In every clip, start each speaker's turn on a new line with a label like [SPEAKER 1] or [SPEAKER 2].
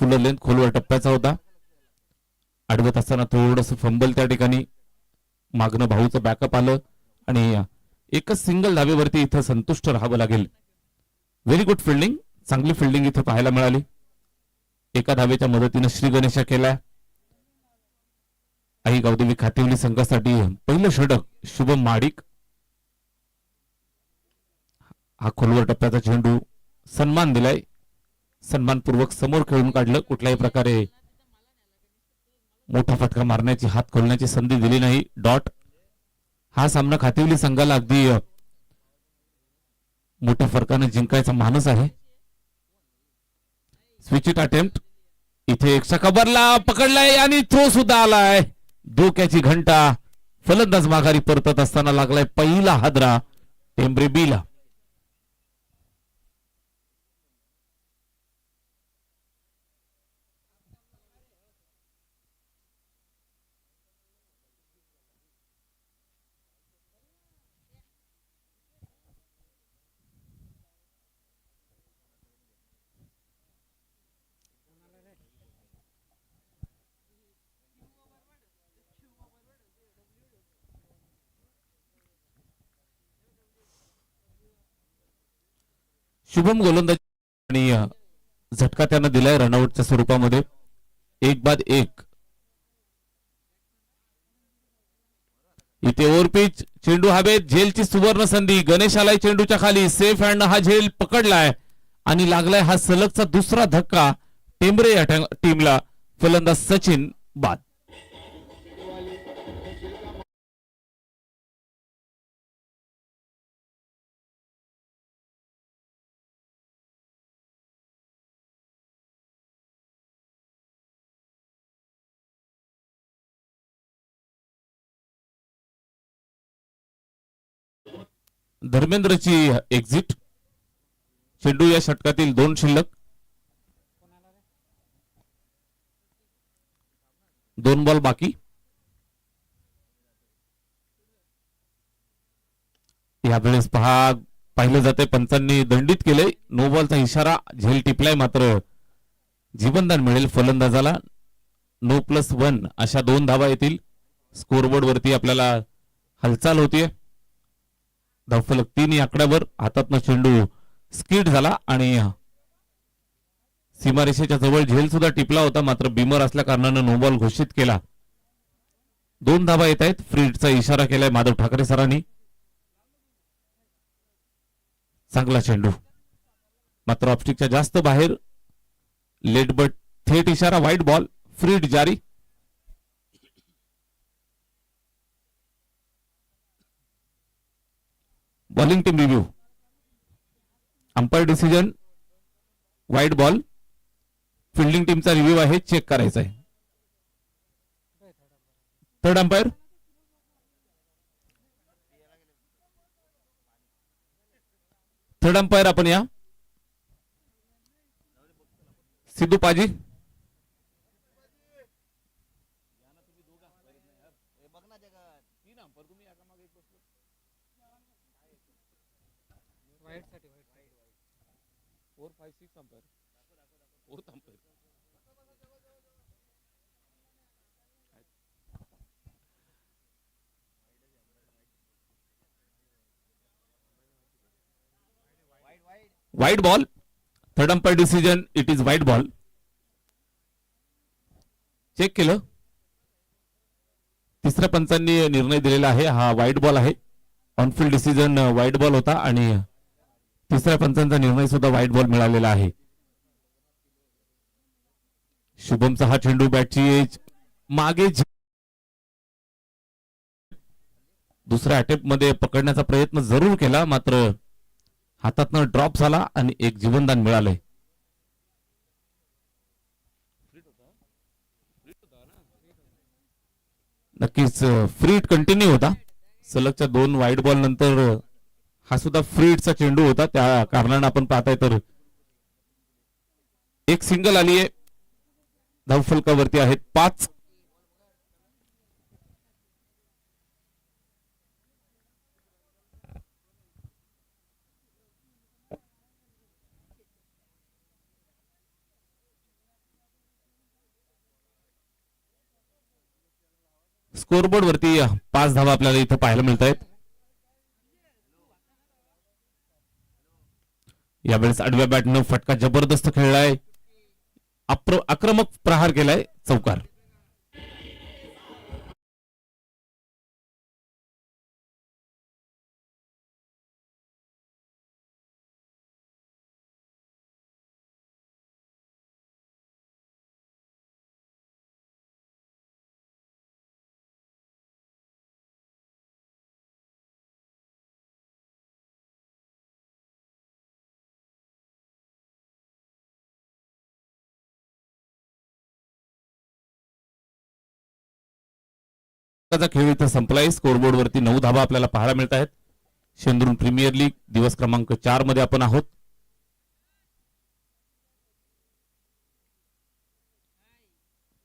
[SPEAKER 1] फुल length खोलवर टप्प्याचा होता. आडवत असताना थोडस फंबल त्या ठिकाणी मागणं भाऊचं बॅकअप आलं आणि एकच सिंगल धावेवरती इथं संतुष्ट राहावं लागेल. व्हेरी गुड फिल्डिंग, चांगली फिल्डिंग इथं पाहायला मिळाली. एका धावेच्या मदतीनं श्री गणेशा केलाय. आई गावदेवी खातिवली संघासाठी पहिलं षटक शुभम महाडिक. हा खोलवर टप्प्याचा चेंडू सन्मान दिलाय, सन्मानपूर्वक समोर खेळून काढलं. कुठल्याही प्रकारे मोठा फटका मारण्याची, हात खोलण्याची संधी दिली नाही. डॉट. हा सामना खातिवली संघाला अगदी मोठ्या फरकाने जिंकायचा मानस आहे. Switch it attempt. इथे एक शकबरला पकडलाय आणि थ्रो सुद्धा आलाय. धोक्याची घंटा. फलंदाज माघारी परतत असताना लागलाय पहिला हादरा टेंबरे बीला. शुभम गोलंदाज आणि झटका त्यानं दिलाय रनआउटच्या स्वरूपामध्ये. 1-1. इथे ओव्हरपिच चेंडू हवेत. झेलची सुवर्ण संधी. गणेश आलाय चेंडूच्या खाली. सेफ हँड हा झेल पकडलाय आणि लागलाय हा सलगचा दुसरा धक्का टेंबरे या टीमला. फलंदाज सचिन बाद. धर्मेंद्रची एक्झिट. चेंडू या षटकातील 2 शिल्लक. 2 बॉल बाकी. यावेळेस पाहिलं जाते पंचांनी दंडित केले. नो बॉलचा इशारा. झेल टिपलाय मात्र जीवनदान मिळेल फलंदाजाला. No+1 अशा 2 धावा येतील. स्कोरबोर्ड वरती आपल्याला हालचाल होतीये. धावफलक 3 आकड्यावर. हातातनं चेंडू स्किड झाला आणि सीमारेषेच्या जवळ झेल सुद्धा टिपला होता मात्र बिमर असल्या कारणानं नो बॉल घोषित केला. 2 धावा येत आहेत. फ्रीडचा इशारा केलाय माधव ठाकरे सरांनी. चांगला चेंडू मात्र ऑफस्टिकच्या जास्त बाहेर. लेट बट थेट इशारा. Wide ball. फ्रीड जारी. Bowling team review. Umpire decision wide ball. Fielding टीमचा रिव्ह्यू आहे, चेक करायचा आहे. थर्ड अंपायर आपण या. Sidhu paaji. Wide ball. Third umpire decision. It is wide ball. Check केलं. तिसऱ्या पंचांनी निर्णय दिलेला आहे. हा व्हाईट बॉल आहे. ऑनफिल्ड डिसिजन व्हाईट बॉल होता आणि तिसऱ्या पंचांचा निर्णय सुद्धा व्हाईट बॉल मिळालेला आहे. शुभमचा हा चेंडू बॅटची एज मागे. दुसऱ्या अटेम्प्ट मध्ये पकडण्याचा प्रयत्न जरूर केला मात्र हातातनं ड्रॉप झाला आणि एक जीवनदान मिळालंय. नक्कीच फ्रीड कंटिन्यू होता. सलगच्या 2 व्हाईट बॉल नंतर हा सुद्धा फ्रीडचा चेंडू होता. त्या कारणानं आपण पाहताय तर एक सिंगल आली आहे. धावफलकावरती आहेत 5. स्कोरबोर्ड वरती 5 धावा आपल्याला इथं पाहायला मिळत आहेत. यावेळेस आडव्या बॅटनं फटका जबरदस्त खेळलाय, आक्रमक प्रहार केलाय, चौकार. खेळ इथं संपलाय. स्कोरबोर्ड वरती 9 धावा आपल्याला पाहायला मिळत आहेत. शेंद्रून प्रीमियर लीग दिवस क्रमांक 4 मध्ये आपण आहोत.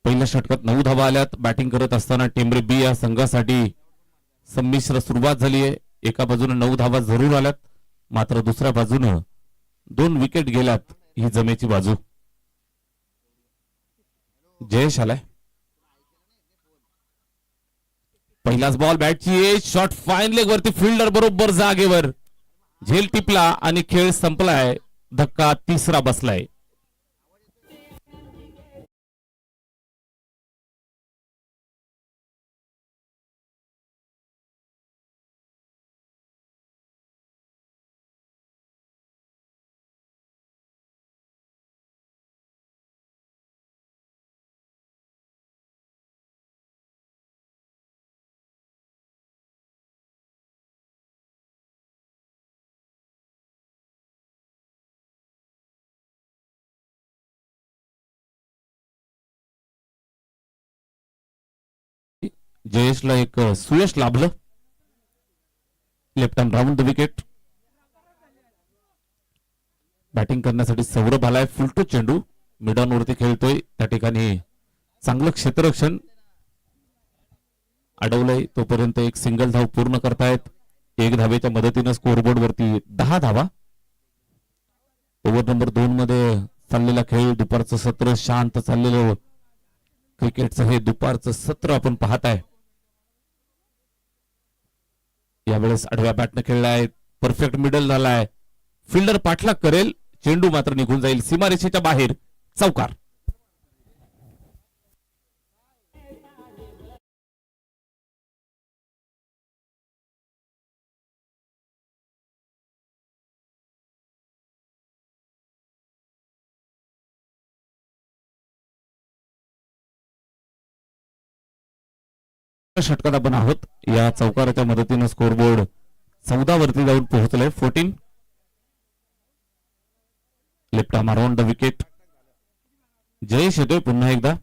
[SPEAKER 1] पहिल्या षटकात 9 धावा आल्यात. बॅटिंग करत असताना टेंबरे बी या संघासाठी संमिश्र सुरुवात झाली आहे. एका बाजूने 9 धावा जरूर आल्यात, मात्र दुसऱ्या बाजूनं 2 विकेट गेल्यात. ही जमेची बाजू. जयेश आलाय. पहिलाच बॉल बॅटची शॉट फाईन लेग वरती, फिल्डर बरोबर जागेवर, झेल टिपला आणि खेळ संपलाय. धक्का तिसरा बसलाय. जयेशला एक सुयश लाभलं. Left arm round the wicket. Batting करण्यासाठी सौरभ आलाय. फुलटो चेंडू मिडॉन वरती खेळतोय. त्या ठिकाणी चांगलं क्षेत्ररक्षण अडवलंय. तोपर्यंत एक सिंगल धाव पूर्ण करतायत. 1 धावेच्या मदतीनं स्कोरबोर्ड वरती 10 धावा. ओव्हर नंबर 2 मध्ये चाललेला खेळ, दुपारचं सत्र, शांत चाललेलं क्रिकेटचं हे दुपारचं सत्र आपण पाहत आहे. यावेळेस आडव्या बॅटनं खेळलाय. परफेक्ट मिडल झालाय. फिल्डर पाठलाग करेल, चेंडू मात्र निघून जाईल सीमारेषेच्या बाहेर. चौकार. षटकात आपण आहोत. या चौकाराच्या मदतीनं स्कोरबोर्ड 14 वरती जाऊन पोहोचलंय. 14. Left arm around the wicket. Jayesh येतोय पुन्हा एकदा.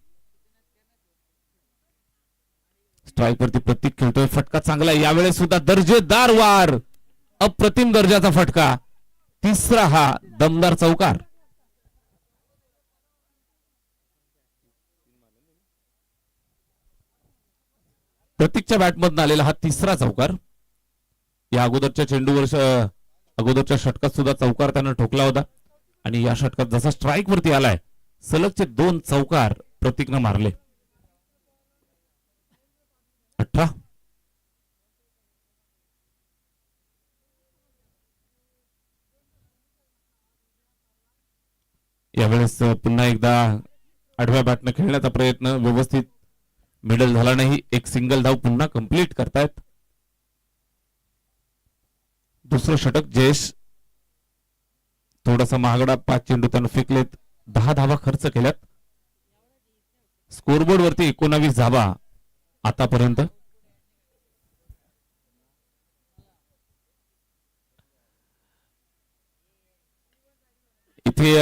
[SPEAKER 1] स्ट्राईक वरती प्रतीक खेळतोय. फटका चांगला आहे यावेळेस सुद्धा. दर्जेदार वार, अप्रतिम दर्जाचा फटका. तिसरा हा दमदार चौकार. प्रतीकच्या बॅटमधून आलेला हा तिसरा चौकार. या अगोदरच्या चेंडूवर अगोदरच्या षटकात सुद्धा चौकार त्यानं ठोकला होता आणि या षटकात जसा स्ट्राईक वरती आलाय, सलगचे 2 चौकार प्रतीकनं मारले. 18. यावेळेस पुन्हा एकदा आडव्या बॅटनं खेळण्याचा प्रयत्न, व्यवस्थित मिडल झाला नाही. एक सिंगल धाव पुन्हा कंप्लीट करतायत. दुसरं षटक. जयेश थोडासा महागडा 5 चेंडू त्यानं फेकलेत. 10 धावा खर्च केल्यात. स्कोरबोर्ड वरती 19 धावा आतापर्यंत. इथे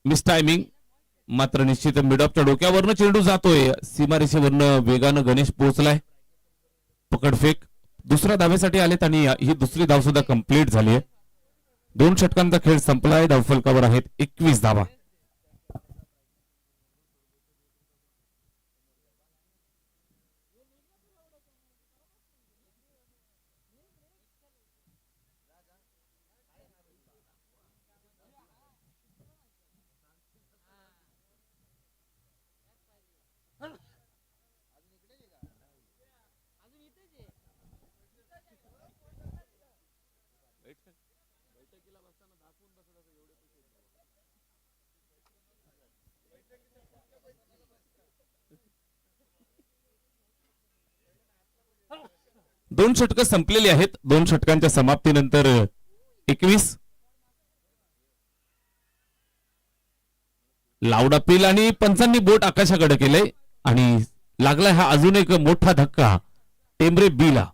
[SPEAKER 1] मिस टायमिंग, मात्र निश्चित मिडऑफच्या डोक्यावरनं चेंडू जातोय. सीमारेषेवरनं वेगानं गणेश पोहोचलाय. पकडफेक. दुसऱ्या धावेसाठी आलेत आणि ही दुसरी धाव सुद्धा कंप्लीट झाली आहे. 2 षटकांचा खेळ संपलाय. धावफलकावर आहेत 21 धावा. 2 षटकं संपलेली आहेत. 2 षटकांच्या समाप्तीनंतर 21 लाऊड अपील आणि पंचांनी बोट आकाशाकडे केले आणि लागलाय हा अजून एक मोठा धक्का टेंबरे बीला.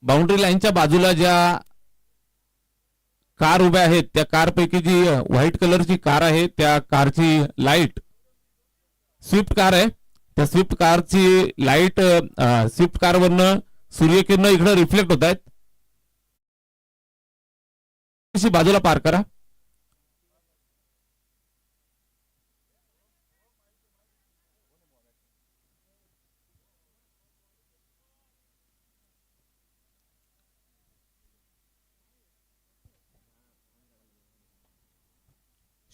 [SPEAKER 1] बाउंड्री लाईनच्या बाजूला ज्या कार उभ्या आहेत त्या कारपैकी जी व्हाईट कलरची कार आहे त्या कारची लाईट स्विफ्ट कार आहे. त्या स्विफ्ट कारची लाईट स्विफ्ट कारवरनं सूर्यकिरण इकडे रिफ्लेक्ट होत आहेत. बाजूला पार करा.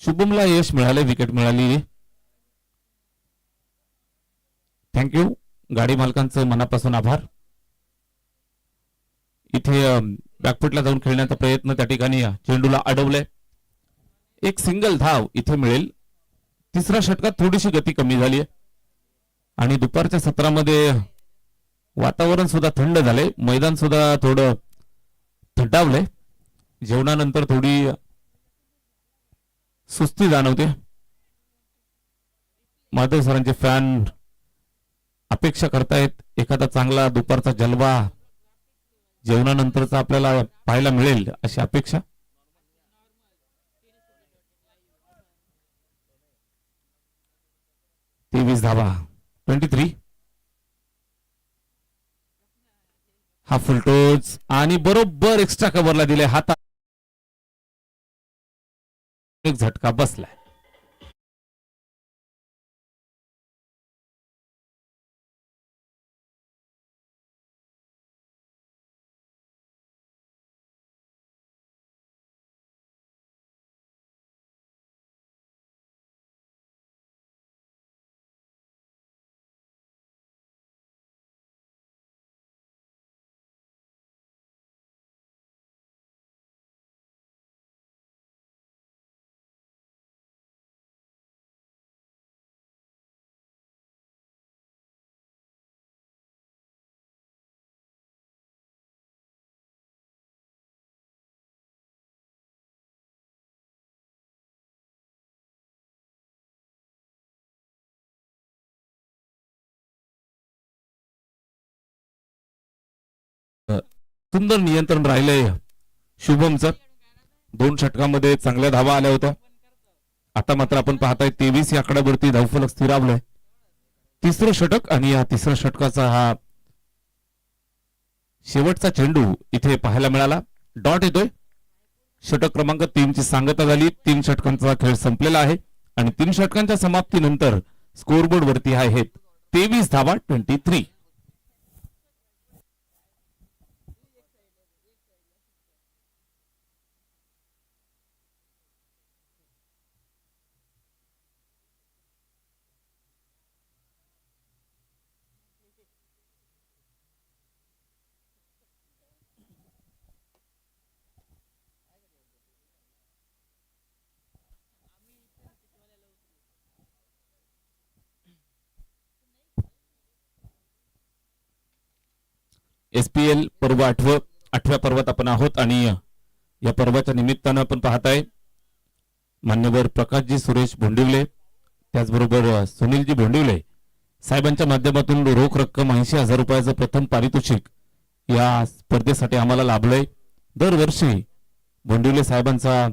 [SPEAKER 1] शुभमला यश मिळाले, विकेट मिळाली. थँक्यू. गाडी मालकांचं मनापासून आभार. इथे बॅकफुटला जाऊन खेळण्याचा प्रयत्न त्या ठिकाणी चेंडूला अडवलंय. एक सिंगल धाव इथे मिळेल. तिसऱ्या षटकात थोडीशी गती कमी झाली आणि दुपारच्या सत्रामध्ये वातावरण सुद्धा थंड झाले, मैदान सुद्धा थोडं थंडावलंय. जेवणानंतर थोडी सुस्ती जाणवते. माधव सरांचे फॅन अपेक्षा करतायत एखादा चांगला दुपारचा जलवा जेवणानंतरचा आपल्याला पाहायला मिळेल अशी अपेक्षा. तेवीस धावा 23. हा फुलटोज आणि बरोबर एक्स्ट्रा कव्हरला दिले. हातात एक झटका बसलाय. सुंदर नियंत्रण राहिलंय शुभमचं. 2 षटकामध्ये चांगल्या धावा आल्या होत्या. आता मात्र आपण पाहताय 23 या आकड्यावरती धावफलक स्थिरावलाय. तिसरं षटक आणि या तिसऱ्या षटकाचा हा शेवटचा चेंडू इथे पाहायला मिळाला. डॉट येतोय. षटक क्रमांक 3 ची सांगता झाली. 3 षटकांचा खेळ संपलेला आहे आणि 3 षटकांच्या समाप्तीनंतर स्कोरबोर्ड वरती आहेत 23 धावा 23. SPL पर्व 8व्या पर्वात आपण आहोत आणि या पर्वाच्या निमित्तानं आपण पाहताय मान्यवर प्रकाशजी सुरेश भोंडिवले त्याचबरोबर सुनीलजी भोंडिवले साहेबांच्या माध्यमातून रोख रक्कम 80,000 रुपयाचं प्रथम पारितोषिक या स्पर्धेसाठी आम्हाला लाभलंय. दरवर्षी भोंडिवले साहेबांचा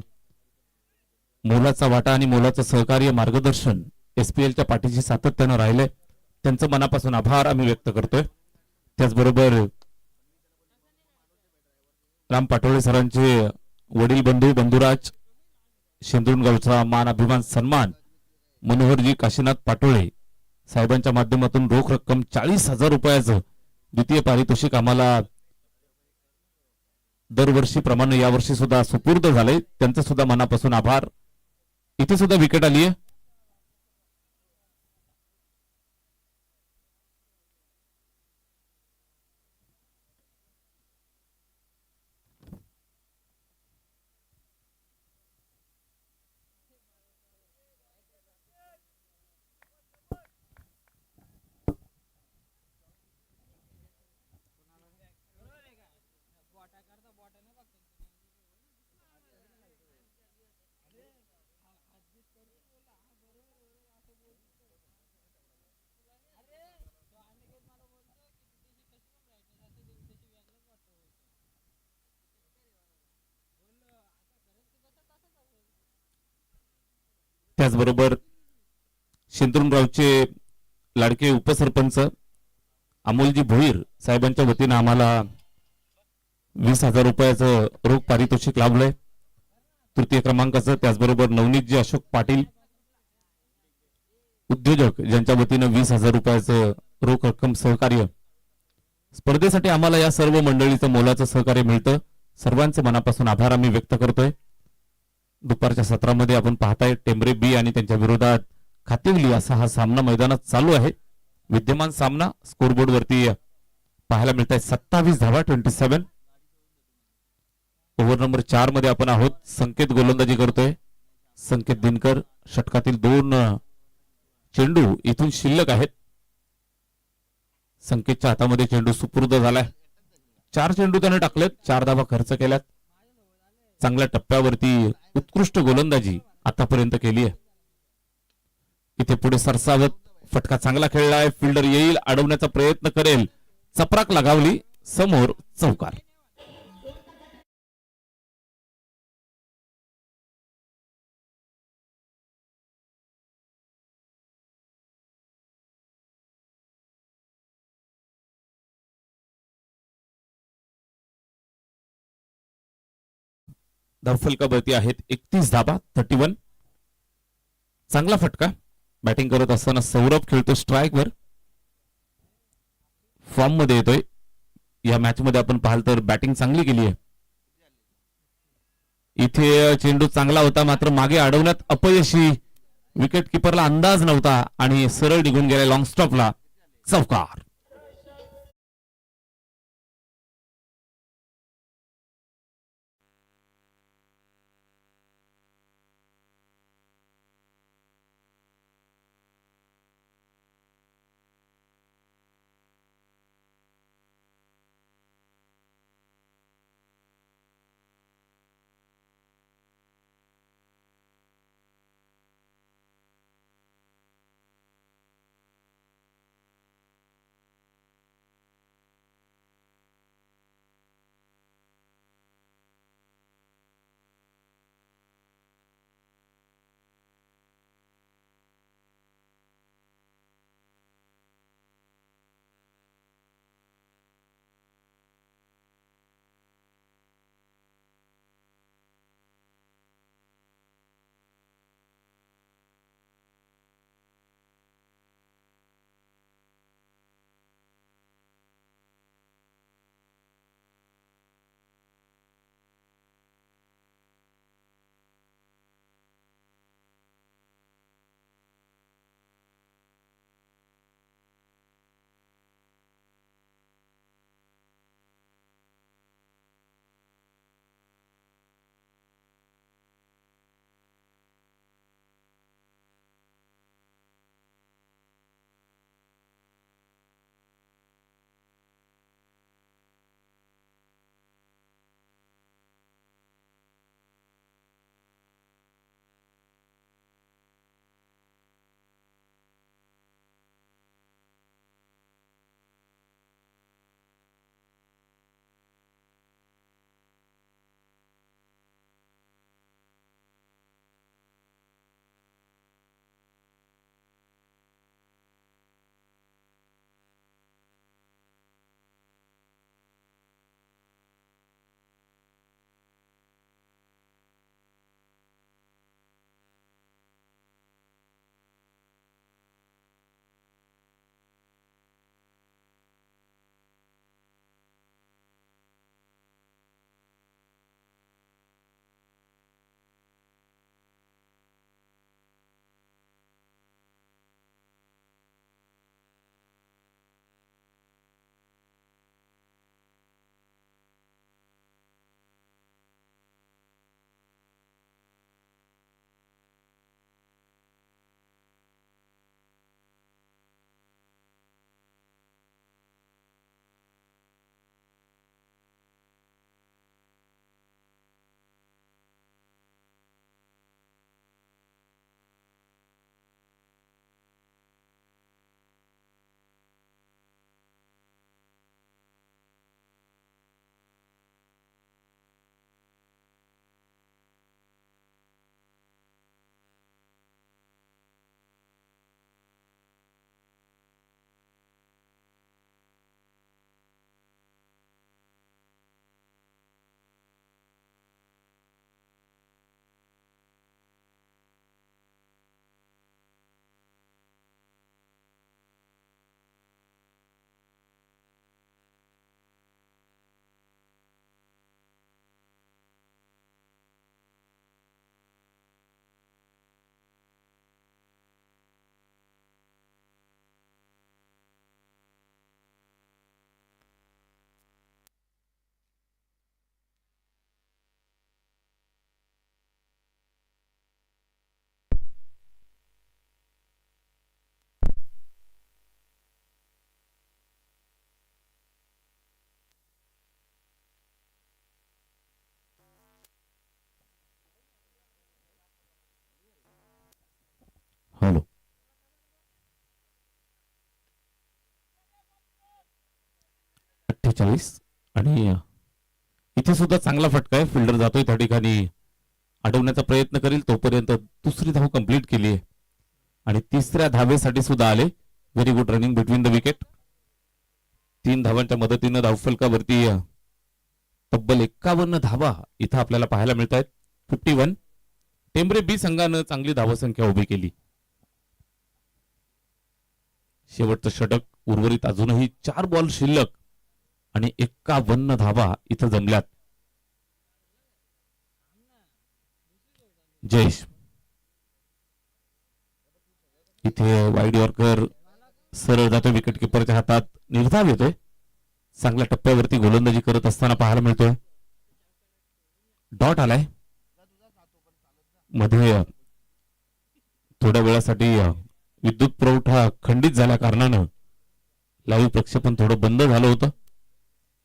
[SPEAKER 1] मोलाचा वाटा आणि मोलाचं सहकार्य मार्गदर्शन SPLच्या पाठीशी सातत्यानं राहिले. त्यांचं मनापासून आभार आम्ही व्यक्त करतोय. त्याचबरोबर राम पाटोळे सरांचे वडील बंधू बंधुराज शेंद्रुणगावचा मान अभिमान सन्मान मनोहरजी काशीनाथ पाटोळे साहेबांच्या माध्यमातून रोख रक्कम 40,000 रुपयाचं द्वितीय पारितोषिक आम्हाला दरवर्षीप्रमाणे यावर्षी सुद्धा सुपूर्द झाले, त्यांचं सुद्धा मनापासून आभार. इथे सुद्धा विकेट आली आहे. त्याचबरोबर शिंतूरगावचे लाडके उपसरपंच अमोलजी भोईर साहेबांच्या वतीनं आम्हाला 20,000 रुपयाचं रोख पारितोषिक लाभलंय तृतीय क्रमांकाचं. त्याचबरोबर नवनीतजी अशोक पाटील उद्योजक ज्यांच्या वतीनं 20,000 रुपयाचं रोख रक्कम सहकार्य. स्पर्धेसाठी आम्हाला या सर्व मंडळीचं मोलाचं सहकार्य मिळतं. सर्वांचे मनापासून आभार आम्ही व्यक्त करतोय. दुपारच्या सत्रामध्ये आपण पाहताय टेंबरे बी आणि त्यांच्या विरोधात खातिवली असा हा सामना मैदानात चालू आहे. विद्यमान सामना स्कोरबोर्ड वरती पाहायला मिळत आहे 27 धावा 27. ओव्हर नंबर 4 मध्ये आपण आहोत. संकेत गोलंदाजी करतोय. संकेत दिनकर षटकातील 2 चेंडू इथून शिल्लक आहेत. संकेतच्या हातामध्ये चेंडू सुपूर्द झालाय. 4 चेंडू त्याने टाकलेत, 4 धावा खर्च केल्यात. चांगल्या टप्प्यावरती उत्कृष्ट गोलंदाजी आतापर्यंत केली आहे. इथे पुढे सरसावत फटका चांगला खेळलाय. फिल्डर येईल, अडवण्याचा प्रयत्न करेल, चपराक लगावली, समोर चौकार. धावफलकावरती आहेत 31 धाबा 31. चांगला फटका. बॅटिंग करत असताना सौरभ खेळतो स्ट्राईकवर, फॉर्म मध्ये येतोय. या मॅच मध्ये आपण पाहाल तर बॅटिंग चांगली केली आहे. इथे चेंडू चांगला होता, मात्र मागे अडवण्यात अपयशी. विकेट किपरला अंदाज नव्हता आणि सरळ निघून गेला लॉंग स्टॉपला. चौकार. हॅलो. आणि इथे सुद्धा चांगला फटका आहे. फिल्डर जातोय त्या ठिकाणी अडवण्याचा प्रयत्न करेल तोपर्यंत दुसरी धाव कंप्लीट केली आहे आणि तिसऱ्या धावेसाठी सुद्धा आले. Very good running between the wicket. 3 धावांच्या मदतीनं धावफलकावरती तब्बल 51 धावा इथं आपल्याला पाहायला मिळत आहेत. 51. टेंबरे बी संघानं चांगली धावसंख्या उभी केली. शेवटचं षटक. उर्वरित अजूनही 4 बॉल शिल्लक आणि 51 धावा इथं जमल्यात. जयेश इथे वाईड यॉर्कर सरळ जातोय. विकेट किपरच्या हातात निर्धाव येतोय. चांगल्या टप्प्यावरती गोलंदाजी करत असताना पाहायला मिळतोय. डॉट आलाय. मध्ये थोड्या वेळासाठी विद्युत पुरवठा खंडित झाल्या कारणानं लाईव्ह प्रक्षेपण थोडं बंद झालं होतं.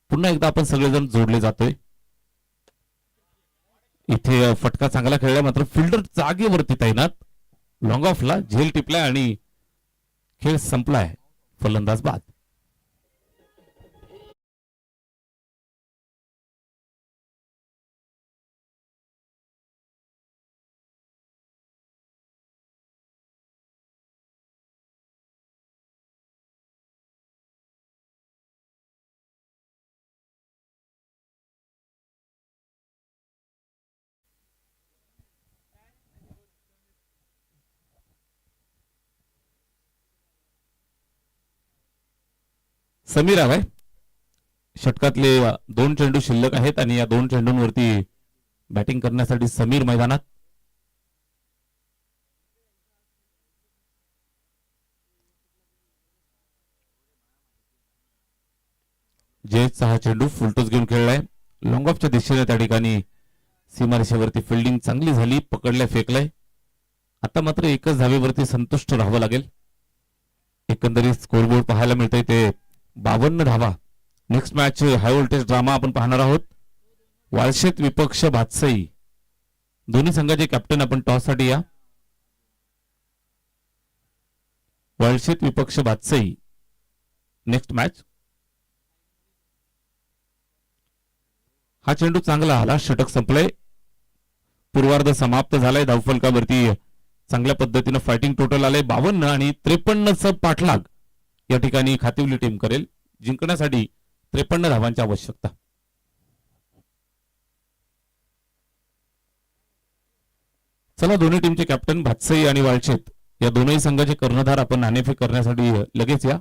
[SPEAKER 1] पुन्हा एकदा आपण सगळेजण जोडले जातोय. इथे फटका चांगला खेळला मात्र फिल्डर जागेवरती तैनात. लॉंग ऑफला झेल टिपलाय आणि खेळ संपलाय. फलंदाज बाद. समीर हवाय. षटकातले 2 चेंडू शिल्लक आहेत आणि या 2 चेंडूंवरती बॅटिंग करण्यासाठी समीर मैदानात. जयेशचा हा चेंडू फुलटोस घेऊन खेळलाय. लॉंग ऑफच्या दिशेने त्या ठिकाणी सीमारेषेवरती फिल्डिंग चांगली झाली. पकडल्या फेकलाय. आता मात्र एकच धावेवरती संतुष्ट राहावं लागेल. एकंदरीत स्कोरबोर्ड पाहायला मिळतंय ते 52 धावा. Next match high voltage drama आपण पाहणार आहोत. वाळशेत विपक्ष भातसई. दोन्ही संघाचे कॅप्टन आपण टॉस साठी या. वाळशेत विपक्ष भातसई. Next match. हा चेंडू चांगला आला. षटक संपलंय. पूर्वार्ध समाप्त झालाय. धावफलकावरती चांगल्या पद्धतीनं फायटिंग टोटल आलंय 52 आणि 53चं पाठलाग या ठिकाणी खातिवली टीम करेल. जिंकण्यासाठी 53 धावांची आवश्यकता. चला दोन्ही टीमचे कॅप्टन भातसई आणि वाळशेत या दोनही संघाचे कर्णधार आपण नाणेफेक करण्यासाठी लगेच या.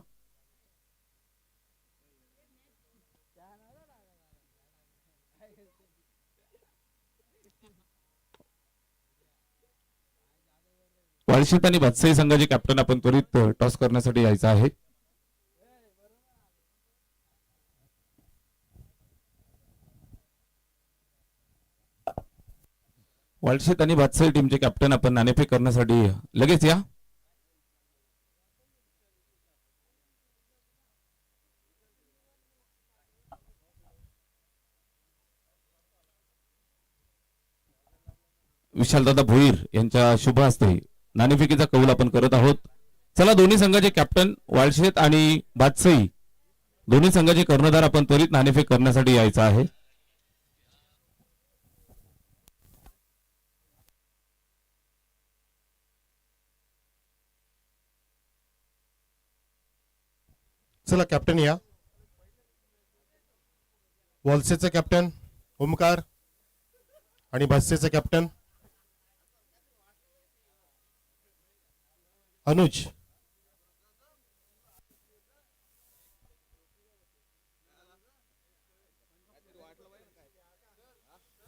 [SPEAKER 1] वाळशेत आणि भातसई संघाचे कॅप्टन आपण त्वरित टॉस करण्यासाठी यायचं आहे. वाळशेत आणि भातसई टीमचे कॅप्टन आपण नाणेफेक करण्यासाठी लगेच या. विशालदादा भोईर यांच्या शुभ हस्ते नाणेफेकीचा कौल आपण करत आहोत. चला दोन्ही संघाचे कॅप्टन वाळशेत आणि भातसई दोन्ही संघाचे कर्णधार आपण त्वरित नाणेफेक करण्यासाठी यायचं आहे.
[SPEAKER 2] चला कॅप्टन या. वॉल्सेचा कॅप्टन ओमकार आणि भास्यचा कॅप्टन अनुज.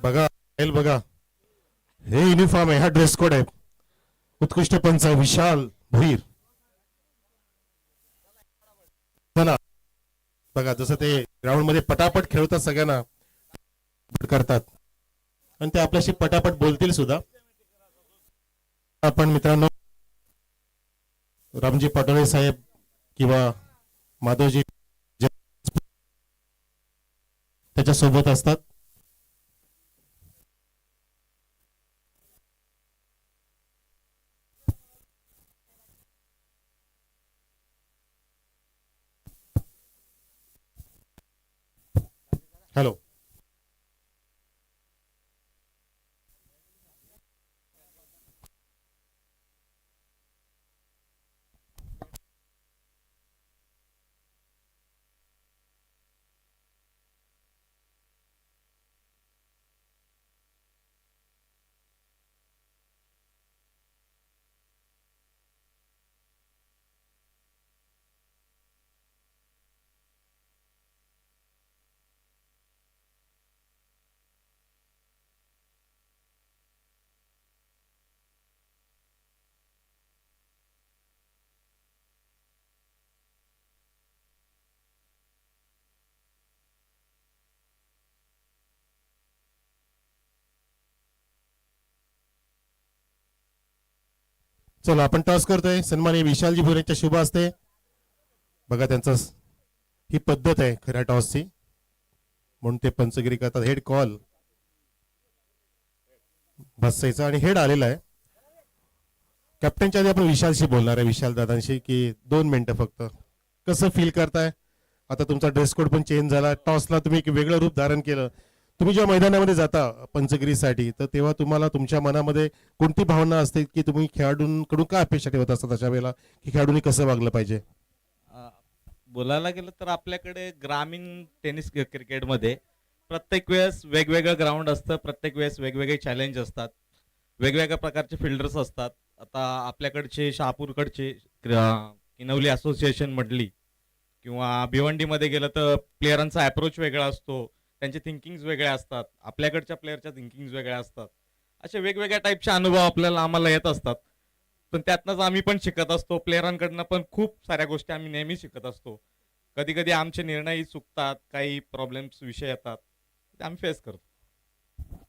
[SPEAKER 2] बघा बघा हे युनिफॉर्म आहे. हा ड्रेस कोड आहे. उत्कृष्ट पंच विशाल भोईर. चला बघा जसं ते ग्राउंड मध्ये पटापट खेळतात सगळ्यांना करतात आणि ते आपल्याशी पटापट बोलतील सुद्धा. आपण मित्रांनो रामजी पाटोळे साहेब किंवा माधवजी त्याच्या सोबत असतात. हॅलो. चला आपण टॉस करतोय. सन्माननीय विशालजी भोरेच्या शुभ असते. बघा त्यांचं ही पद्धत आहे खऱ्या टॉसची, म्हणून ते पंचगिरी करतात. हेड कॉल बसायचा आणि हेड आलेला आहे. कॅप्टनच्या आधी आपण विशालशी बोलणार आहे, विशाल दादांशी, की 2 मिनिटं फक्त. कसं फील करताय? आता तुमचा ड्रेस कोड पण चेंज झाला. टॉसला तुम्ही एक वेगळं रूप धारण केलं. तुम्ही जेव्हा मैदानामध्ये जाता पंचगिरीसाठी, तर तेव्हा तुम्हाला तुमच्या मनामध्ये कोणती भावना असते, की तुम्ही खेळाडूंकडून काय अपेक्षा ठेवत असतात अशा वेळेला, की खेळाडूंनी कसं वागलं पाहिजे?
[SPEAKER 3] बोलायला गेलं तर आपल्याकडे ग्रामीण टेनिस क्रिकेटमध्ये प्रत्येक वेळेस वेगवेगळं ग्राउंड असतं, प्रत्येक वेळेस वेगवेगळे चॅलेंज असतात, वेगवेगळ्या प्रकारचे फिल्डर्स असतात. आता आपल्याकडचे शहापूरकडचे किनवली असोसिएशन म्हटली किंवा भिवंडीमध्ये गेलं तर प्लेयरांचा अप्रोच वेगळा असतो, त्यांचे थिंकिंग्स वेगळ्या असतात, आपल्याकडच्या प्लेअरच्या थिंकिंग्स वेगळ्या असतात. असे वेगवेगळ्या टाईपचे अनुभव आम्हाला येत असतात. पण त्यातनंच आम्ही पण शिकत असतो. प्लेयरांकडनं पण खूप साऱ्या गोष्टी आम्ही नेहमी शिकत असतो. कधी कधी आमचे निर्णयही चुकतात, काही प्रॉब्लेम्स विषय येतात, ते आम्ही फेस करतो.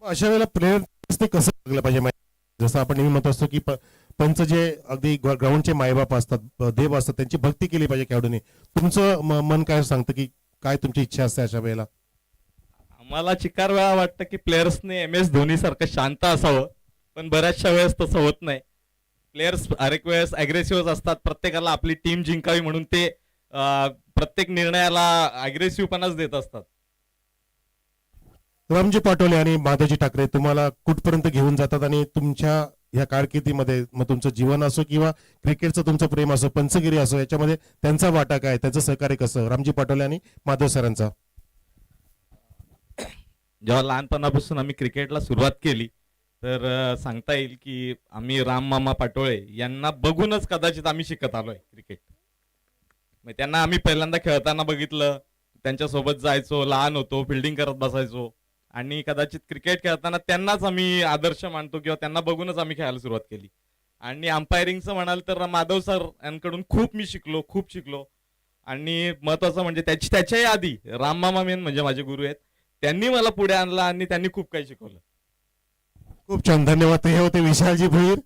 [SPEAKER 2] अशा वेळेला प्लेयर ते कसं वागलं पाहिजे? जसं आपण नेहमी म्हणत असतो की पंच जे अगदी ग्राउंडचे मायबाप असतात, देव असतात, त्यांची भक्ती केली पाहिजे खेळाडूंनी. तुमचं मन काय सांगतं, की काय तुमची इच्छा असते अशा वेळेला?
[SPEAKER 3] आम्हाला चिकार वेळा वाटतं की प्लेयर्सने MS धोनी सारखं शांत असावं, पण बऱ्याचशा वेळेस तसं होत नाही. प्लेयर्स हर एक वेळेस अग्रेसिव्ह असतात. प्रत्येकाला आपली टीम जिंकावी म्हणून ते प्रत्येक निर्णयाला अग्रेसिव्हपणाच देत असतात.
[SPEAKER 2] रामजी पाटोले आणि माधवजी ठाकरे तुम्हाला कुठपर्यंत घेऊन जातात, आणि तुमच्या ह्या कारकिर्दीमध्ये मग तुमचं जीवन असो किंवा क्रिकेटचं तुमचं प्रेम असो, पंचगिरी असो, याच्यामध्ये त्यांचा वाटा काय, त्यांचं सहकार्य कसं, रामजी पाटोले आणि माधव सरांचा?
[SPEAKER 3] जेव्हा लहानपणापासून आम्ही क्रिकेटला सुरुवात केली तर सांगता येईल की आम्ही राम मामा पाटोळे यांना बघूनच कदाचित आम्ही शिकत आलोय क्रिकेट. मग त्यांना आम्ही पहिल्यांदा खेळताना बघितलं, त्यांच्यासोबत जायचो, लहान होतो, फिल्डिंग करत बसायचो, आणि कदाचित क्रिकेट खेळताना त्यांनाच आम्ही आदर्श मानतो किंवा त्यांना बघूनच आम्ही खेळायला सुरुवात केली. आणि अंपायरिंगचं म्हणाल तर माधव सर यांकडून खूप शिकलो. आणि महत्वाचं म्हणजे त्याच्याही आधी राम मामा मेन म्हणजे माझे गुरु आहेत, त्यांनी मला पुढे आणलं आणि त्यांनी खूप काही शिकवलं.
[SPEAKER 2] खूप छान, धन्यवाद. हे होते विशालजी भोईर,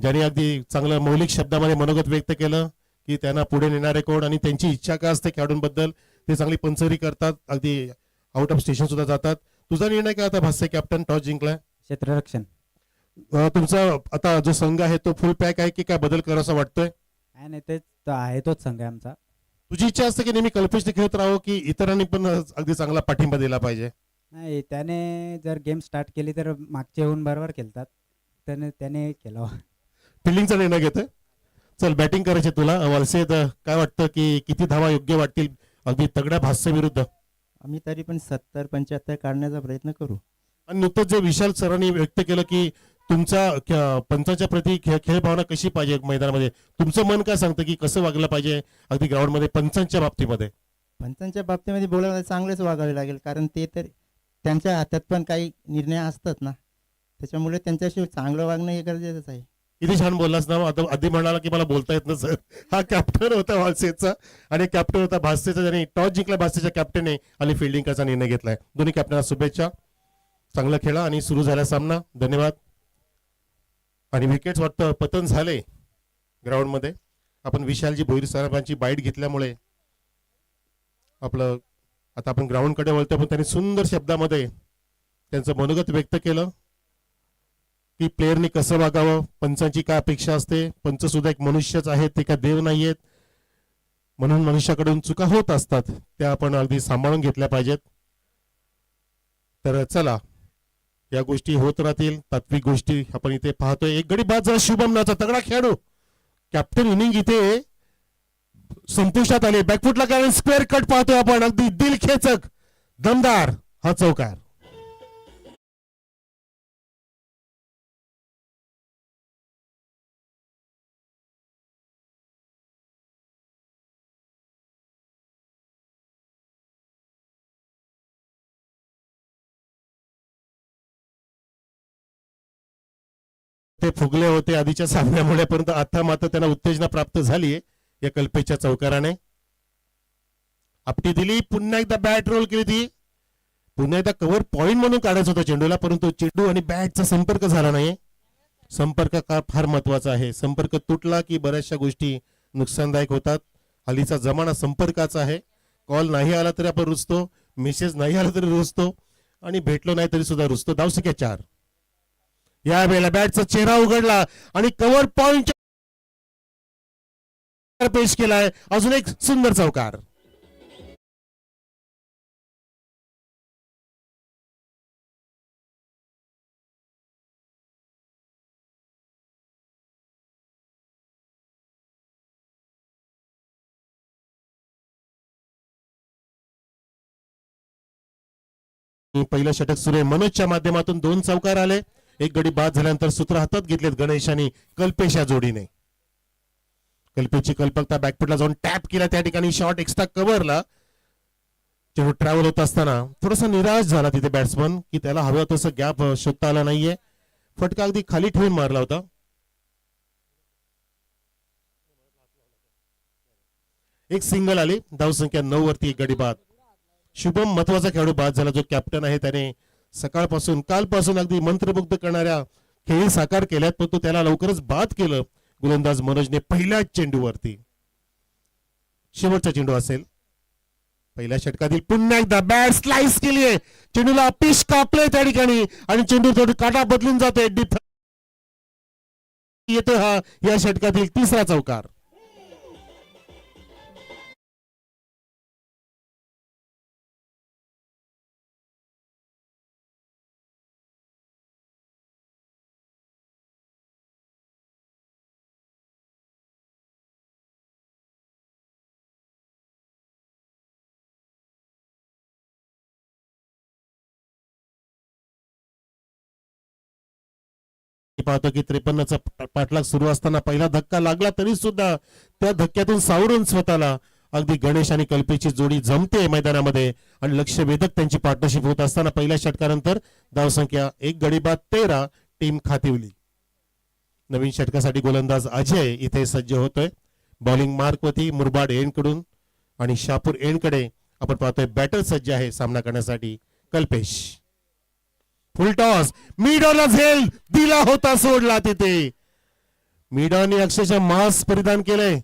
[SPEAKER 2] ज्यांनी अगदी चांगलं मौलिक शब्दामध्ये मनोगत व्यक्त केलं की त्यांना पुढे नेणारे कोण आणि त्यांची इच्छा काय असते खेळाडूंबद्दल. ते चांगली पंचरी करतात, अगदी आउट ऑफ स्टेशन सुद्धा जातात. तुझा निर्णय काय आता? भास्य कॅप्टन, टॉस जिंकलाय,
[SPEAKER 4] क्षेत्ररक्षण.
[SPEAKER 2] तुमचा आता जो संघ आहे तो फुल पॅक आहे की काय बदल करावा वाटतोय?
[SPEAKER 4] काय नाही, तेच तो आहे, तोच संघ आहे आमचा.
[SPEAKER 2] तुझी इच्छा असते की नेहमी कल्पेशने खेळत राहावं, की इतरांनी पण अगदी चांगला पाठिंबा दिला पाहिजे?
[SPEAKER 4] नाही, त्याने जर गेम स्टार्ट केली तर मागचे येऊन बरोबर खेळतात, त्याने केलं.
[SPEAKER 2] फिल्डिंगचा निर्णय घेतोय. चल, बॅटिंग करायची तुला. वलसे, काय वाटतं की किती धावा योग्य वाटतील अगदी तगड्या भास्य विरुद्ध?
[SPEAKER 5] आम्ही तरी पण 70-75 काढण्याचा प्रयत्न करू.
[SPEAKER 2] आणि नुकतंच जे विशाल सरांनी व्यक्त केलं की तुमचा पंचाच्या प्रती खेळ भावना कशी पाहिजे मैदानामध्ये, तुमचं मन काय सांगतं की कसं वागलं पाहिजे अगदी ग्राउंडमध्ये पंचांच्या बाबतीमध्ये?
[SPEAKER 5] पंचांच्या बाबतीमध्ये बोलायला चांगलेच वागावे लागेल, कारण ते तर त्यांच्या हातात पण काही निर्णय असतात ना, त्याच्यामुळे त्यांच्याशी चांगलं वागणं हे गरजेचंच आहे.
[SPEAKER 2] किती छान बोललास ना. आता आधी म्हणाला की मला बोलता येत ना सर. हा कॅप्टन होता वालसेचा आणि कॅप्टन होता भास्यचा, ज्यांनी टॉस जिंकला भास्यच्या कॅप्टनने आणि फिल्डिंग करायचा निर्णय घेतलाय. दोन्ही कॅप्टनला शुभेच्छा, चांगला खेळा आणि सुरू झाला सामना. धन्यवाद. आणि विकेट्स वाटतं पतन झाले ग्राउंडमध्ये. आपण विशालजी भोईर साहेबांची बाईट घेतल्यामुळे आपलं आता आपण ग्राउंडकडे वळतो, पण त्यांनी सुंदर शब्दामध्ये त्यांचं मनोगत व्यक्त केलं की प्लेअरनी कसं वागावं, पंचांची काय अपेक्षा असते. पंच सुद्धा एक मनुष्यच आहेत, ते काय देव नाहीयेत, म्हणून मनुष्याकडून चुका होत असतात, त्या आपण अगदी सांभाळून घेतल्या पाहिजेत. तर चला या गोष्टी होत राहतील, तात्विक गोष्टी आपण इथे पाहतोय. एक गडी बाद झाला शुभम नाचा तगडा खेळाडू. कॅप्टन इनिंग इथे संपुष्टात आली. बॅकफुटला कारण स्क्वेअर कट पाहतोय आपण, अगदी दिल खेचक दमदार हा चौकार. ते फुगले होते आधीच्या सामन्यामुळे, परंतु आता मात्र त्यांना उत्तेजना प्राप्त झाली या कल्पेशच्या चौकाराने. आपटी दिली, पुन्हा एकदा बॅट रोल केली ती, पुन्हा एकदा कव्हर पॉइंट म्हणून काढायचा होता चेंडूला, परंतु चेंडू आणि बॅटचा संपर्क झाला नाही. संपर्क फार महत्वाचा आहे. संपर्क तुटला की बऱ्याचशा गोष्टी नुकसानदायक होतात. हल्लीचा जमाना संपर्काचा आहे. कॉल नाही आला तरी आपण रुजतो, मेसेज नाही आला तरी रुजतो, आणि भेटलो नाही तरी सुद्धा रुजतो. धावसंख्या 4. या वेळेला बॅटचा चेहरा उघडला आणि कव्हर पॉइंट पेश केलाय. अजून एक सुंदर चौकार. पहिलं षटक सुरू आहे. मनोजच्या माध्यमातून 2 चौकार आले. एक गडी बाद झाल्यानंतर सूत्र हातात घेतलेत गणेश आणि कल्पेश या जोडीने. कल्पेशची कल्पकता बॅकफुटला जाऊन टॅप केला, त्या ठिकाणी शॉट एक्स्ट्रा कव्हरला. चेंडू ट्रॅव्हल होत असताना थोडासा निराश झाला तिथे बॅट्समन की त्याला हवं तसं गॅप शोधता आला नाहीये. फटका अगदी खाली ठेवून मारला होता. एक सिंगल आली. धावसंख्या 9 वरती एक गडी बाद. शुभम महत्वाचा खेळाडू बाद झाला, जो कॅप्टन आहे. त्याने सकाळपासून कालपासून अगदी मंत्रमुग्ध करणाऱ्या खेळी साकार केल्यात, परंतु त्याला लवकरच बाद केलं गोलंदाज मनोजने पहिल्याच चेंडूवरती. शेवटचा चेंडू असेल पहिल्या षटकातील. पुन्हा एकदा बॅट स्लाइस केली आहे, चेंडूला पिच कापले त्या ठिकाणी आणि चेंडू थोडी काटा बदलून जाते. येतो हा या षटकातील 3रा चौकार. पाहतो की 53चा पाठलाग सुरू असताना पहिला धक्का लागला तरी सुद्धा त्या धक्क्यातून सावरून स्वतःला अगदी गणेश आणि कल्पेशची जोडी जमते मैदानामध्ये आणि लक्ष्यवेधक त्यांची पार्टनरशिप होत असताना पहिल्या षटकानंतर धावसंख्या 1 गडी बाद 13 टीम खातिवली. नवीन षटकासाठी गोलंदाज अजय इथे सज्ज होतोय. बॉलिंग मार्कवती मुरबाड एंडकडून आणि शापूर एंडकडे आपण पाहतोय बॅटर सज्ज आहे सामना करण्यासाठी कल्पेश. फुल टॉस, मिडॉनला झेल दिला होता, सोडला तिथे. मिडॉनने अक्षरशः मास्क परिधान केलंय.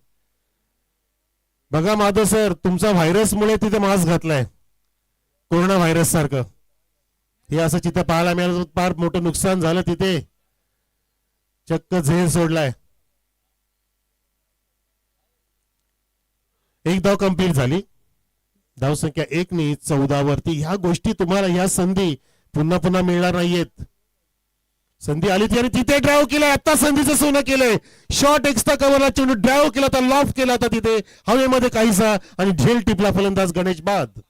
[SPEAKER 2] बघा माधव सर, तुमचा व्हायरसमुळे तिथे मास्क घातलाय, कोरोना व्हायरस सारखं. हे असं चित्र पाहायला मिळालं, फार मोठं नुकसान झालं तिथे. चक्क झेल सोडलाय. एक धाव कंप्लीट झाली. धावसंख्या 1 ने 14 वरती. ह्या गोष्टी तुम्हाला ह्या संधी पुन्हा पुन्हा मिळणार नाहीयेत. संधी आली ती आणि तिथे ड्राईव्ह केलाय. आता संधीचं सोनं केलंय. शॉट एक्स्ट्रा कव्हरला चेंडू ड्राईव्ह केला होता, लॉफ केला होता तिथे हवेमध्ये काहीसा आणि झेल टिपला. फलंदाज गणेश बाद.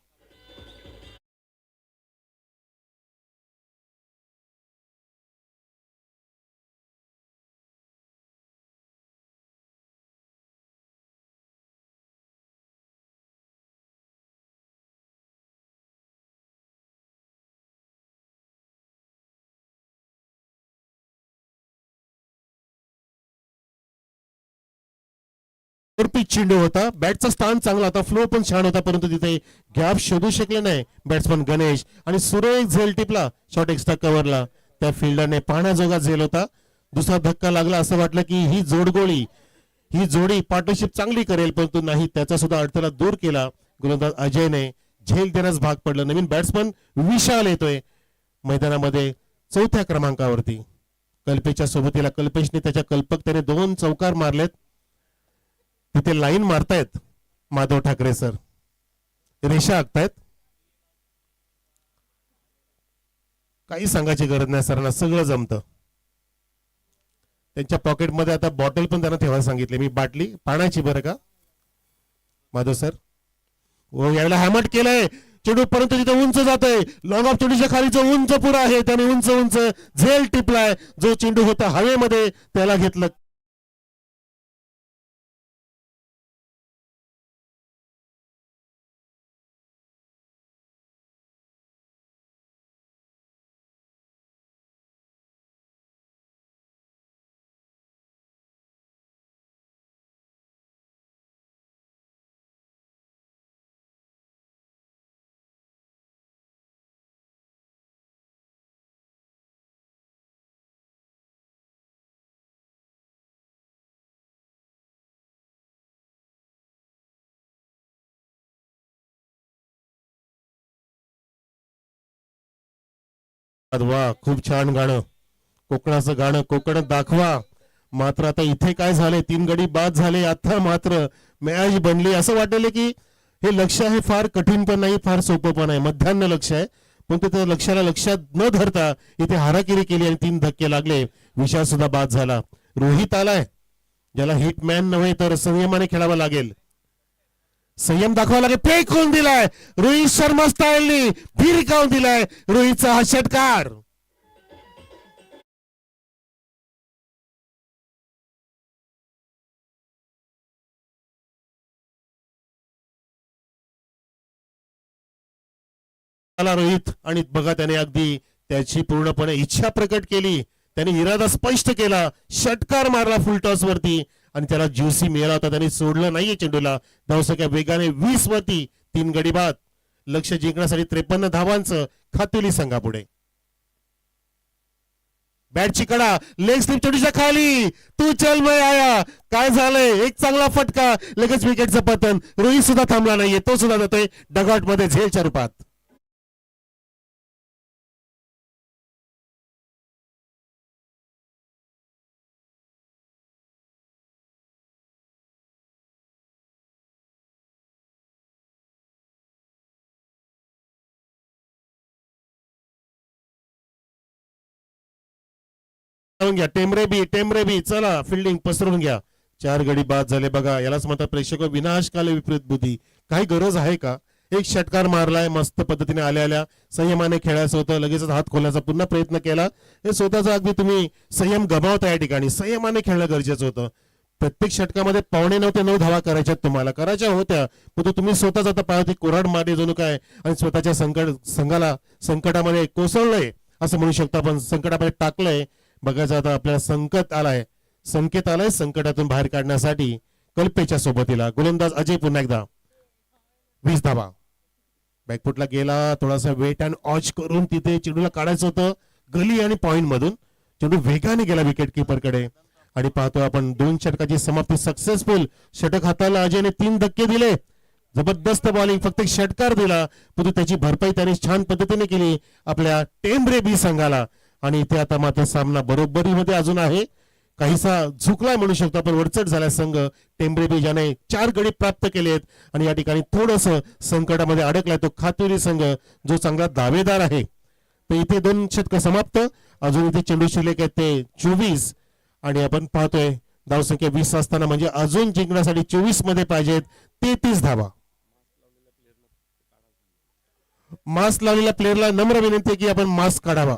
[SPEAKER 2] पिच चेंडू होता. बॅटचा स्थान चांगला होता, फ्लो पण छान होता, परंतु तिथे गॅप शोधू शकले नाही बॅट्समन गणेश आणि सुरेख झेल टिपला शॉट एक्स्ट्रा कव्हरला. त्या फिल्डरने पाहण्याजोगा झेल होता. दुसरा धक्का लागला. असं वाटलं की ही जोडगोळी, ही जोडी पार्टनरशिप चांगली करेल, परंतु नाही. त्याचा सुद्धा अडथळा दूर केला गोलंदाज अजयने. झेल देण्यास भाग पडलं. नवीन बॅट्समन विशाल येतोय मैदानामध्ये 4थ्या क्रमांकावरती. कल्पेशच्या सोबतीला कल्पेशने त्याच्या कल्पकतेने 2 चौकार मारलेत. तिथे लाईन मारतायत माधव ठाकरे सर, रेषा आखतायत. काही सांगायची गरज नाही सरांना, सगळं जमतं. त्यांच्या पॉकेटमध्ये आता बॉटल पण त्यांना ठेवायला सांगितले मी, बाटली पाण्याची बरं का माधव सर. हो यावेळेला हॅमट केलंय चेंडू परंतु तिथे उंच जात आहे. लॉंग ऑफ चेंडूच्या खाली जो उंच पुरा आहे त्याने उंच उंच झेल टिपलाय. जो चेंडू होता हवेमध्ये त्याला घेतलं. वा खूप छान गाणं, कोकणाचं गाणं कोकणात दाखवा. मात्र आता इथे काय झाले, 3 गडी बाद झाले. आता मात्र मॅच बनली. असं वाटले की हे लक्ष आहे फार कठीण पण नाही, फार सोपं पण आहे, मध्यान्ह लक्ष आहे. पण त्या लक्षाला लक्षात न धरता इथे हाराकिरी केली आणि 3 धक्के लागले. विशाल सुद्धा बाद झाला. रोहित आलाय, ज्याला हिटमॅन नव्हे तर संयमाने खेळावं लागेल. संयम दाखवा लागेल. फेकून दिलाय रोहित शर्मा स्टाईलनी, भिरकावून दिलाय रोहितचा हा षटकार. आला रोहित आणि बघा त्याने अगदी त्याची पूर्णपणे इच्छा प्रकट केली. त्याने इरादा स्पष्ट केला, षटकार मारला फुल टॉस वरती आणि त्याला ज्युसी मिळाला होता. त्याने सोडलं नाहीये चेंडूला. धावसंख्या वेगाने 20 वरती, 3 गडी बाद. लक्ष जिंकण्यासाठी 53 धावांचं खातुली संघापुढे. बॅटची कडा, लेग स्लिप चेंडूच्या खाली, तू चल मैं आया. काय झालंय, एक चांगला फटका, लगेच विकेटचं पतन. रोहित सुद्धा थांबला नाहीये, तो सुद्धा जातोय डगआउट मध्ये झेलच्या रूपात. घ्या टेमरे बी चला फिल्डिंग पसरून घ्या. 4 गडी बाद झाले. बघा यालाच म्हणतात प्रेक्षक विनाशकाले विपरीत बुद्धी. काही गरज आहे का? एक षटकार मारलाय, मस्त पद्धतीने आल्या संयमाने खेळायचं होतं, लगेच हात खोलण्याचा पुन्हा प्रयत्न केला. हे स्वतःचा अगदी तुम्ही संयम गमावता या ठिकाणी. संयमाने खेळणं गरजेचं होतं. प्रत्येक षटकामध्ये 8.25 धावा करायच्या तुम्हाला, करायच्या होत्या, पण तुम्ही स्वतःच आता पाहते कोराड मारली जणू काय आणि स्वतःच्या संघाला संकटामध्ये कोसळलंय असं म्हणू शकता. पण संकटामध्ये टाकलंय. बघायचं आता आपल्याला संकट आलाय, संकेत आलाय संकटातून बाहेर काढण्यासाठी. कल्पेच्या सोबतीला गोलंदाज अजय पुन्हा एकदा 20 धावा. बॅकफुटला गेला, थोडासा वेट अँड ऑच करून तिथे चेंडूला काढायचं होतं गली आणि पॉइंट मधून. चेंडू वेगाने गेला विकेट किपरकडे आणि पाहतो आपण 2 षटकाची समाप्ती सक्सेसफुल. षटक हाताला अजयने 3 धक्के दिले. जबरदस्त बॉलिंग, फक्त एक षटकार दिला, परंतु त्याची भरपाई त्याने छान पद्धतीने केली आपल्या टेंबरे बी संघाला. आणि इथे आता मात्र सामना बरोबरीमध्ये अजून आहे. काहीसा झुकलाय म्हणू शकतो आपण, वरचढ झालाय संघ टेंबरे बी, ज्याने 4 गडी प्राप्त केलेत आणि या ठिकाणी थोडस संकटामध्ये अडकलाय तो खातुरी संघ, जो चांगला दावेदार आहे. तर इथे 2 षटक समाप्त. अजून इथे चेंडू शिल्लक आहेत ते 24 आणि आपण पाहतोय धावसंख्या 20 असताना म्हणजे अजून जिंकण्यासाठी 24 मध्ये पाहिजेत 33 धावा. मास्क लावलेल्या प्लेअरला नम्र विनंती आहे की आपण मास्क काढावा.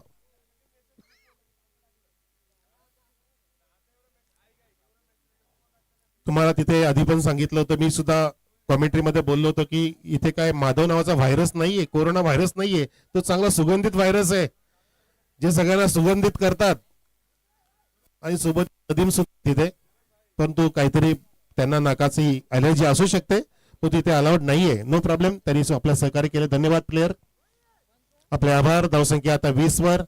[SPEAKER 2] तुम्हाला तिथे आधी पण सांगितलं होतं, मी सुद्धा कॉमेंट्री मध्ये बोललो होतो की इथे काय माधव नावाचा व्हायरस नाहीये, कोरोना व्हायरस नाहीये, तो चांगला सुगंधित व्हायरस आहे, जे सगळ्यांना सुगंधित करतात आणि सोबत कदीम सुद्धा तिथे. परंतु काहीतरी त्यांना नाकाची अलर्जी असू शकते, तो तिथे अलाउड नाहीये. No problem. त्यांनी आपलं सहकार्य केलं, धन्यवाद प्लेअर, आपले आभार. धावसंख्या आता 20 वर.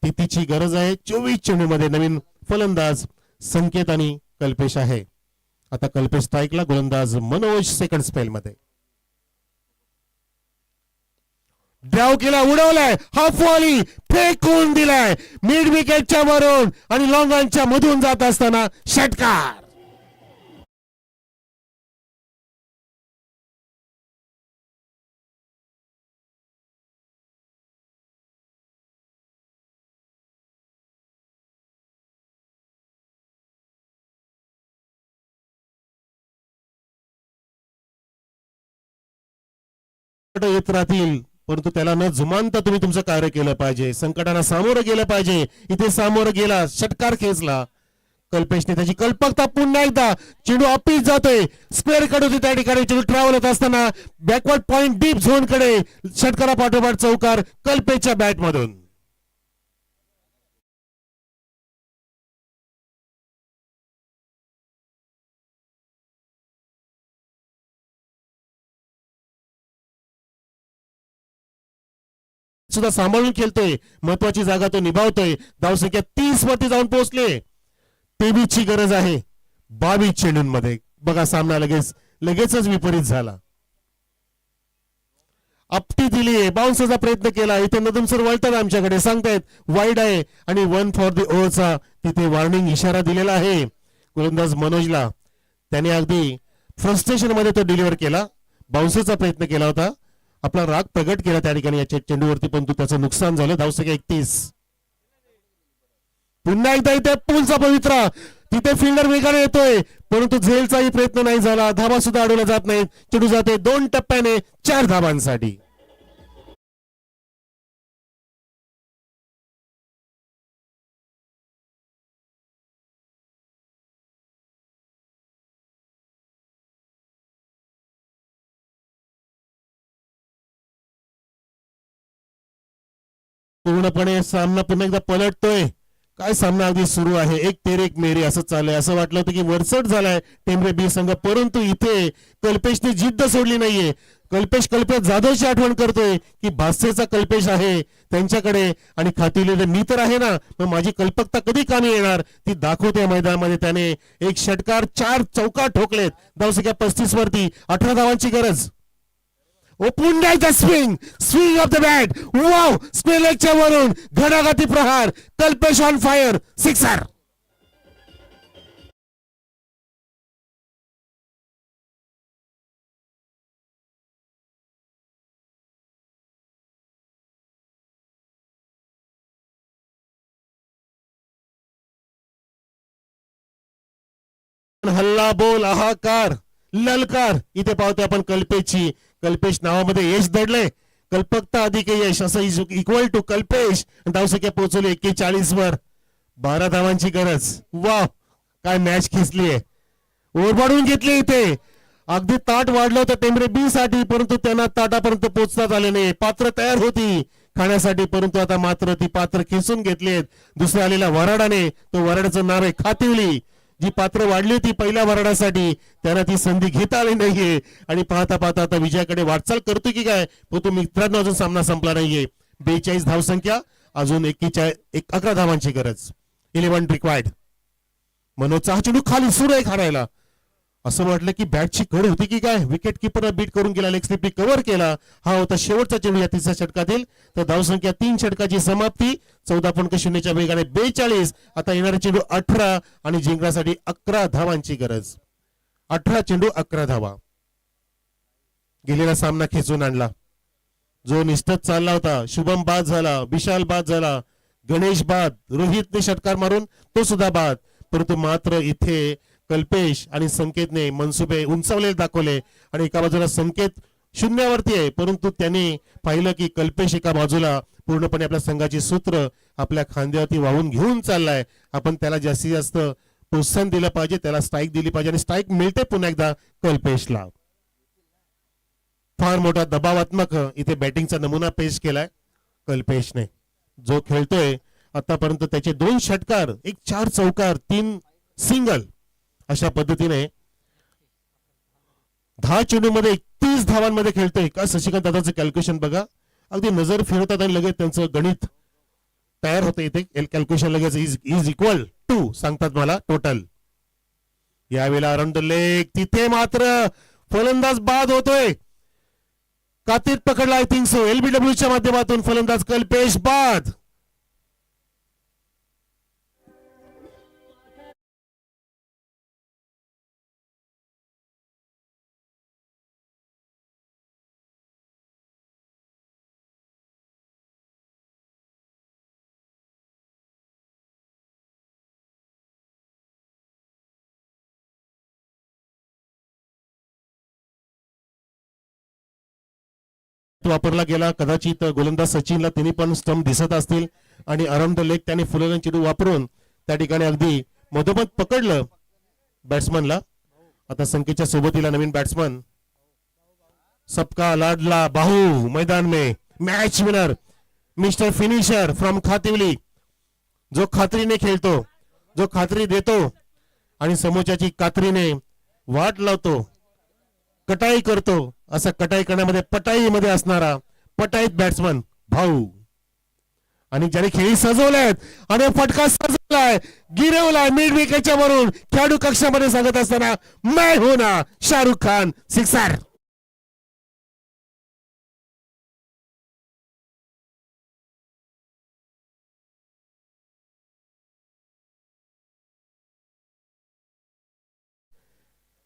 [SPEAKER 2] तिथीची गरज आहे. 24 चेंडूमध्ये नवीन फलंदाज संकेत आणि कल्पेश आहे. आता कल्पेश स्ट्राईकला, गोलंदाज मनोज सेकंड स्पेल मध्ये. ड्राव केला, उडवलाय, हाफ वॉली फेकून दिलाय मिड विकेटच्या वरून आणि लॉंगांच्या मधून जात असताना षटकार. येत राहतील, परंतु त्याला न जुमानता तुम्ही तुमचं कार्य केलं पाहिजे. संकटांना सामोरं गेलं पाहिजे. इथे सामोरं गेला, षटकार खेचला कल्पेशने. त्याची कल्पकता पुन्हा एकदा. चेंडू ऑफिस जातोय, स्क्वेअर कडे होती त्या ठिकाणी. चेंडू ट्रॅव्हल होत असताना बॅकवर्ड पॉइंट डीप झोन कडे षटकारा पाठोपाठ चौकार कल्पेशच्या बॅट मधून. सुद्धा सांभाळून खेळतोय, महत्वाची जागा तो निभावतोय. धावसंख्या 30 वरती जाऊन पोहोचले. 23 ची गरज आहे 22 चेंडूंमध्ये. बघा सामना लगेचच विपरीत झाला. आपटी दिली, बाउन्सचा प्रयत्न केला. इथे नदम सर वळतात आमच्याकडे, सांगतायत वाईड आहे आणि 1 फॉर द ओव्हरचा तिथे वॉर्निंग इशारा दिलेला आहे गोलंदाज मनोजला. त्याने अगदी फ्रस्ट्रेशन मध्ये तो डिलिव्हर केला, बाउन्सरचा प्रयत्न केला होता, आपला राग प्रगट केला त्या ठिकाणी याच्या चेंडूवरती, परंतु त्याचं नुकसान झालं. धावसंख्या 31. पुन्हा एकदा इथे पूलचा पवित्रा, तिथे फिल्डर वेगाने येतोय, परंतु झेलचाही प्रयत्न नाही झाला. धावा सुद्धा अडवला जात नाही. चेंडू जाते 2 टप्प्याने 4 धावांसाठी. पूर्णपणे सामना पुन्हा एकदा पलटतोय. काय सामना अगदी सुरू आहे. एक तेर एक मेरे असं चाललंय. असं वाटलं होतं की वरचढ झालाय टेंबरे बी संघ, परंतु इथे कल्पेशने जिद्द सोडली नाहीये. कल्पेश जाधवची आठवण करतोय की भास्यचा कल्पेश आहे त्यांच्याकडे आणि खातिवलेलं मी तर आहे ना, मग माझी कल्पकता कधी कामी येणार ती दाखवते मैदानामध्ये. त्याने एक षटकार 4 चौकार ठोकलेत. धावसंख्या 35 वरती. 18 धावांची गरज. Open the swing of the bat. Wow, square लेगच्या वरून घडाघाती प्रहार. Kalpesh on fire, sixer. हल्ला बोल, हाहाकार, ललकार इथे पाहतोय आपण कल्पेशची. कल्पेश नावामध्ये यश दडलंय. कल्पकता अधिक यश असं इक्वल टू कल्पेश. धावसंख्या पोहोचवली 41 वर. 12 धावांची गरज. वा, काय मॅच खेचलीये, ओरबाडून घेतली इथे. अगदी ताट वाढलं होतं टेंबरे बी साठी, परंतु त्यांना ताटापर्यंत पोहोचण्यात आले नाही. पात्र तयार होती खाण्यासाठी, परंतु आता मात्र ती पात्र खेचून घेतलीत दुसऱ्या आलेल्या वराडाने. तो वराडाचं नाव आहे खातिवली. जी पात्र वाढली होती पहिल्या वराडासाठी, त्यांना ती संधी घेता आली नाहीये आणि पाहता पाहता आता विजयाकडे वाटचाल करतो की काय. परंतु मित्रांनो अजून सामना संपला नाहीये. 42 धावसंख्या, अजून 11 धावांची गरज. 11 रिक्वायर्ड. मनोजचा हा चेंडू खाली सुरू आहे खाणायला. असं वाटलं की बॅटची कड होती की काय. विकेट किपर बीट करून गेला, लेग स्लिपनी कव्हर केला. हा होता शेवटचा चेंडू या तिसऱ्या षटकातील. तर धावसंख्या 3 षटकाची समाप्ती. 14.0 वेगाने 42. आता येणारे चेंडू 18 आणि जिंकण्यासाठी 11 धावांची गरज. 18 चेंडू 11 धावा. गेलेला सामना खेचून आणला. जो निष्ठच चालला होता. शुभम बाद झाला, विशाल बाद झाला, गणेश बाद, रोहितने षटकार मारून तो सुद्धा बाद. परंतु मात्र इथे कल्पेश आणि संकेतने मनसुबे उंचावलेले दाखवले आणि एका बाजूला संकेत शून्यावरती आहे, परंतु त्यांनी पाहिलं की कल्पेश एका बाजूला पूर्णपणे आपल्या संघाची सूत्र आपल्या खांद्यावरती वाहून घेऊन चाललाय. आपण त्याला जास्तीत जास्त प्रोत्साहन दिलं पाहिजे, त्याला स्ट्राईक दिली पाहिजे आणि स्ट्राईक मिळते पुन्हा एकदा कल्पेशला. फार मोठा दबावात्मक इथे बॅटिंगचा नमुना पेश केलाय कल्पेशने. जो खेळतोय आतापर्यंत त्याचे 2 षटकार, 4 चौकार, 3 सिंगल, अशा पद्धतीने 10 चेंडूमध्ये 31 धावांमध्ये खेळतोय. का शशिकांत दादाचं कॅल्क्युलेशन बघा, अगदी नजर फिरवतात आणि लगेच त्यांचं गणित तयार होतं. इथे कॅल्क्युलेशन लगेच इज इक्वल टू सांगतात मला टोटल. यावेळेला अराउंड द लेग, तिथे मात्र फलंदाज बाद होतोय. कातीत पकडला आय थिंक सो. एलबीडब्ल्यूच्या माध्यमातून फलंदाज कल्पेश बाद. वापरला गेला. कदाचित गोलंदाज सचिनला तिन्ही पण स्टंप दिसत असतील आणि अराउंड द लेग त्याने फुलरन चेंडू वापरून त्या ठिकाणी अगदी मधोमध पकडलं बॅट्समनला. आता संकेतच्या सोबतीला नवीन बॅट्समन सबका लाडला बाहू मैदान में match winner mister finisher from Khativali, जो खात्रीने खेळतो, जो खात्री देतो आणि समोरच्याची कात्रीने वाट लावतो, कटाई करतो, असा कटाई करण्यामध्ये पटाईमध्ये असणारा पटाईत बॅट्समन भाऊ. आणि ज्याने खेळी सजवल्यात आणि फटका सजवलाय, गिरवलाय मिड विकेटच्या वरून खेळाडू कक्षामध्ये सांगत असताना मैं हूं ना शाहरुख खान सिक्सर.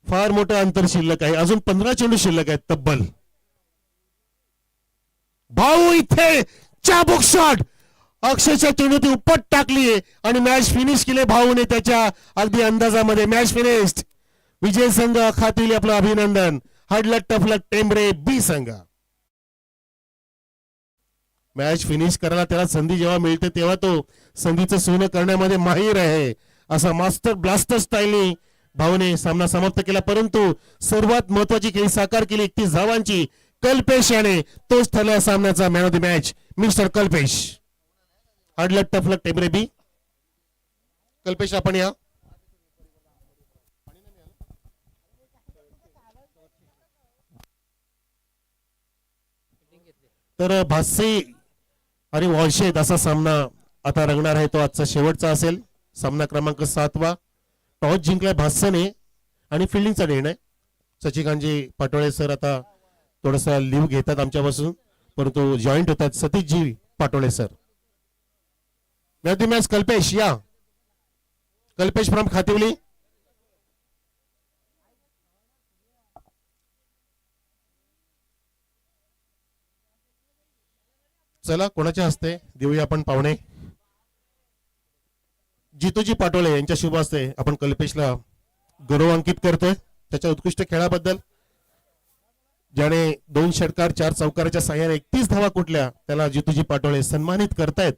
[SPEAKER 2] फार मोठं अंतर शिल्लक आहे. अजून 15 चेंडू शिल्लक आहेत तब्बल. भाऊ इथे चाबुक शॉट अक्षरशः चेंडू ती उपट टाकली आणि मॅच फिनिश केले भाऊने त्याच्या अगदी अंदाजामध्ये. Match finished. विजय संघ खातील आपलं अभिनंदन. हडलक टफलक टेंबरे बी संघ. मॅच फिनिश करायला त्याला संधी जेव्हा मिळते तेव्हा तो संधीचं सोनं करण्यामध्ये माहीर आहे. असा मास्टर ब्लास्टर स्टाईलने भाऊने सामना समाप्त केला. परंतु सर्वात महत्वाची खेळी साकार केली 31 धावांची कल्पेश याने. तोच ठरला सामन्याचा man of the match mister Kalpesh. हडलक टफलक टेंबरे बी. कल्पेश आपण या. तर भास्य आणि वॉलशेत असा सामना आता रंगणार आहे. तो आजचा शेवटचा असेल. सामना क्रमांक 7. टॉस जिंकलाय भास्यने आणि फिल्डिंगचा निर्णय. सचिकांतजी पाटोळे सर आता थोडासा लिव्ह घेतात आमच्यापासून, परंतु जॉईंट होतात सतीशजी पाटोळे सर. मॅच कल्पेश या. कल्पेश फ्रॉम खातिवली. चला कोणाच्या हस्ते देऊया आपण पाहुणे. जितूजी पाटोळे यांच्या शुभ हस्ते आपण कल्पेशला गौरवांकित करतोय त्याच्या उत्कृष्ट खेळाबद्दल. ज्याने 2 षटकार 4 चौकाराच्या साह्याने 31 धावा कुठल्या त्याला जितूजी पाटोळे सन्मानित करतायत.